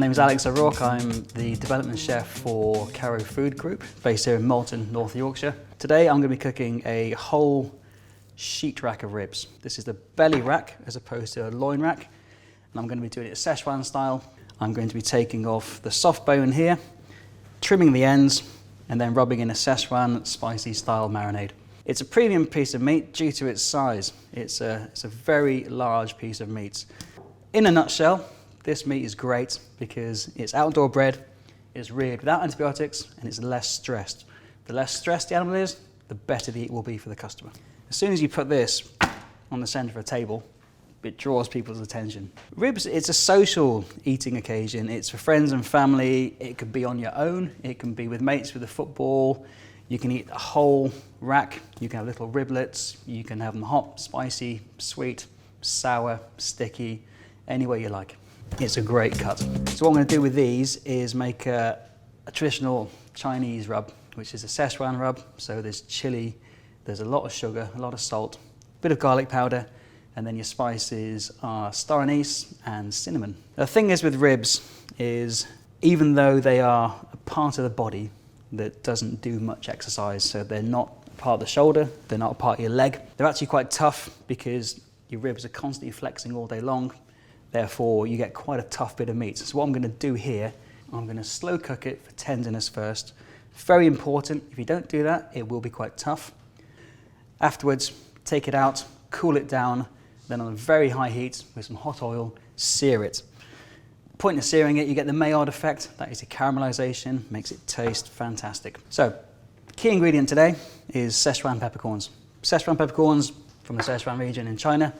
name is Alex O'Rourke. I'm the development chef for Caro Food Group, based here in Malton, North Yorkshire. Today I'm going to be cooking a whole sheet rack of ribs. This is the belly rack as opposed to a loin rack, and I'm going to be doing it Szechuan style. I'm going to be taking off the soft bone here, trimming the ends, and then rubbing in a Szechuan spicy style marinade. It's a premium piece of meat due to its size. It's a very large piece of meat. In a nutshell, this meat is great because it's outdoor bred, it's reared without antibiotics, and it's less stressed. The less stressed the animal is, the better the eat will be for the customer. As soon as you put this on the center of a table, it draws people's attention. Ribs, it's a social eating occasion. It's for friends and family. It could be on your own. It can be with mates with a football. You can eat a whole rack. You can have little riblets. You can have them hot, spicy, sweet, sour, sticky, any way you like. It's a great cut. So what I'm going to do with these is make a traditional Chinese rub, which is a Szechuan rub. So there's chili, there's a lot of sugar, a lot of salt, a bit of garlic powder, and then your spices are star anise and cinnamon. The thing is with ribs is, even though they are a part of the body that doesn't do much exercise, so they're not a part of the shoulder, they're not a part of your leg, they're actually quite tough because your ribs are constantly flexing all day long. Therefore, you get quite a tough bit of meat. So what I'm going to do here, I'm going to slow cook it for tenderness first. Very important. If you don't do that, it will be quite tough. Afterwards, take it out, cool it down, then on a very high heat with some hot oil, sear it. Point of searing it, you get the Maillard effect. That is a caramelization, makes it taste fantastic. So, key ingredient today is Szechuan peppercorns. Szechuan peppercorns from the Szechuan region in China.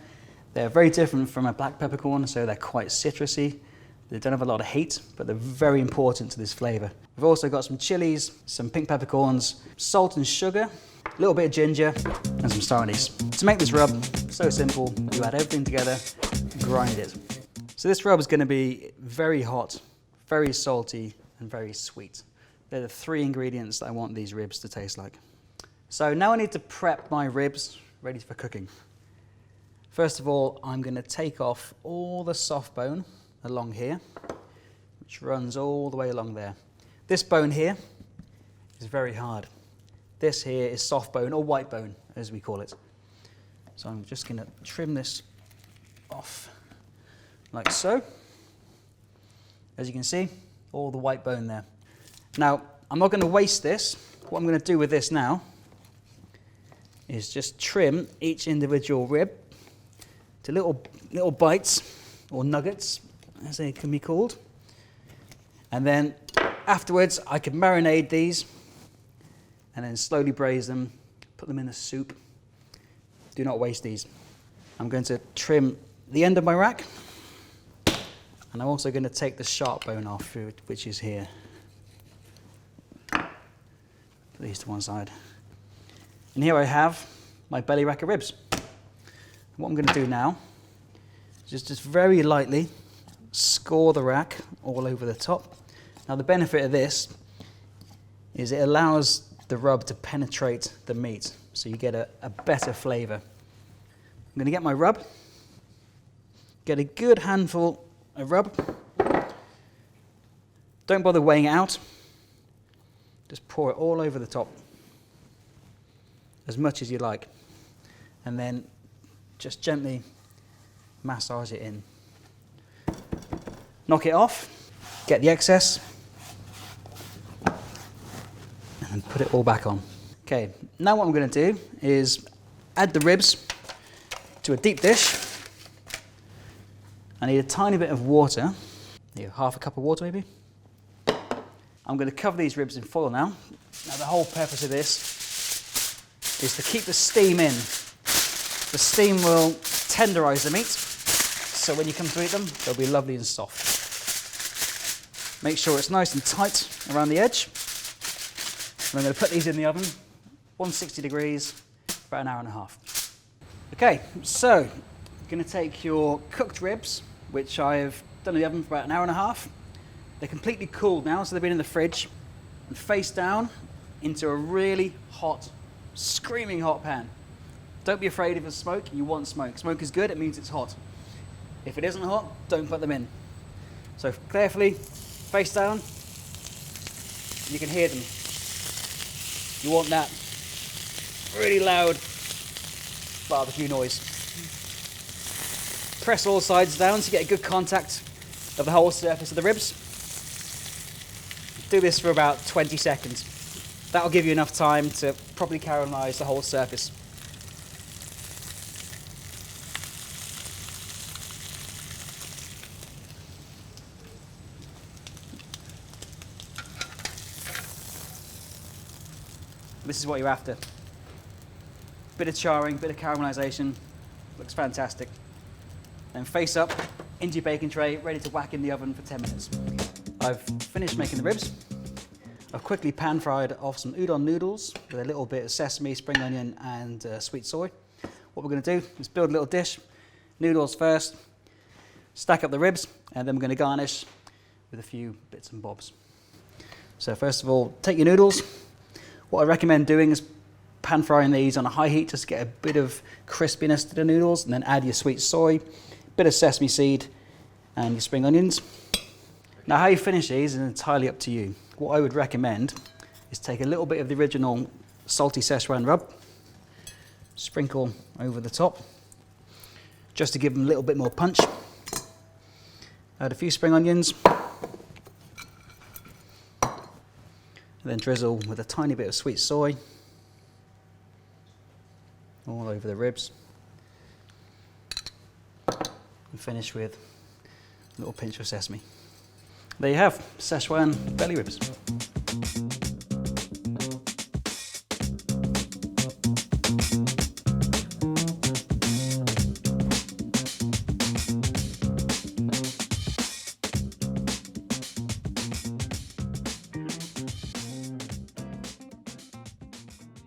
They're very different from a black peppercorn, so they're quite citrusy. They don't have a lot of heat, but they're very important to this flavor. We've also got some chilies, some pink peppercorns, salt and sugar, a little bit of ginger, and some star anise. To make this rub, so simple, you add everything together, grind it. So this rub is going to be very hot, very salty, and very sweet. They're the three ingredients that I want these ribs to taste like. So now I need to prep my ribs ready for cooking. First of all, I'm going to take off all the soft bone along here, which runs all the way along there. This bone here is very hard. This here is soft bone, or white bone, as we call it. So I'm just going to trim this off like so. As you can see, all the white bone there. Now, I'm not going to waste this. What I'm going to do with this now is just trim each individual rib to little bites, or nuggets, as they can be called. And then afterwards, I can marinate these and then slowly braise them, put them in a soup. Do not waste these. I'm going to trim the end of my rack, and I'm also going to take the sharp bone off, which is here. Put these to one side. And here I have my belly rack of ribs. What I'm going to do now is just very lightly score the rack all over the top. Now the benefit of this is it allows the rub to penetrate the meat, so you get a better flavour. I'm going to get my rub, get a good handful of rub. Don't bother weighing it out, just pour it all over the top, as much as you like, and then just gently massage it in. Knock it off, get the excess, and put it all back on. Okay, now what I'm going to do is add the ribs to a deep dish. I need a tiny bit of water, half a cup of water maybe. I'm going to cover these ribs in foil now. Now the whole purpose of this is to keep the steam in. The steam will tenderize the meat, so when you come to eat them, they'll be lovely and soft. Make sure it's nice and tight around the edge. And I'm going to put these in the oven, 160 degrees, for about an hour and a half. Okay, so you're going to take your cooked ribs, which I've done in the oven for about an hour and a half. They're completely cooled now, so they've been in the fridge, and face down into a really hot, screaming hot pan. Don't be afraid of the smoke. You want smoke. Smoke is good. It means it's hot. If it isn't hot, don't put them in. So carefully, face down, you can hear them. You want that really loud barbecue noise. Press all sides down to get a good contact of the whole surface of the ribs. Do this for about 20 seconds. That'll give you enough time to properly caramelize the whole surface. This is what you're after. Bit of charring, bit of caramelization, looks fantastic. Then face up into your baking tray, ready to whack in the oven for 10 minutes. I've finished making the ribs. I've quickly pan fried off some udon noodles with a little bit of sesame, spring onion and sweet soy. What we're going to do is build a little dish, noodles first, stack up the ribs, and then we're going to garnish with a few bits and bobs. So first of all, take your noodles. What I recommend doing is pan frying these on a high heat just to get a bit of crispiness to the noodles, and then add your sweet soy, bit of sesame seed and your spring onions. Now how you finish these is entirely up to you. What I would recommend is take a little bit of the original salty Szechuan rub, sprinkle over the top just to give them a little bit more punch. Add a few spring onions, and then drizzle with a tiny bit of sweet soy all over the ribs, and finish with a little pinch of sesame. There you have Szechuan belly ribs.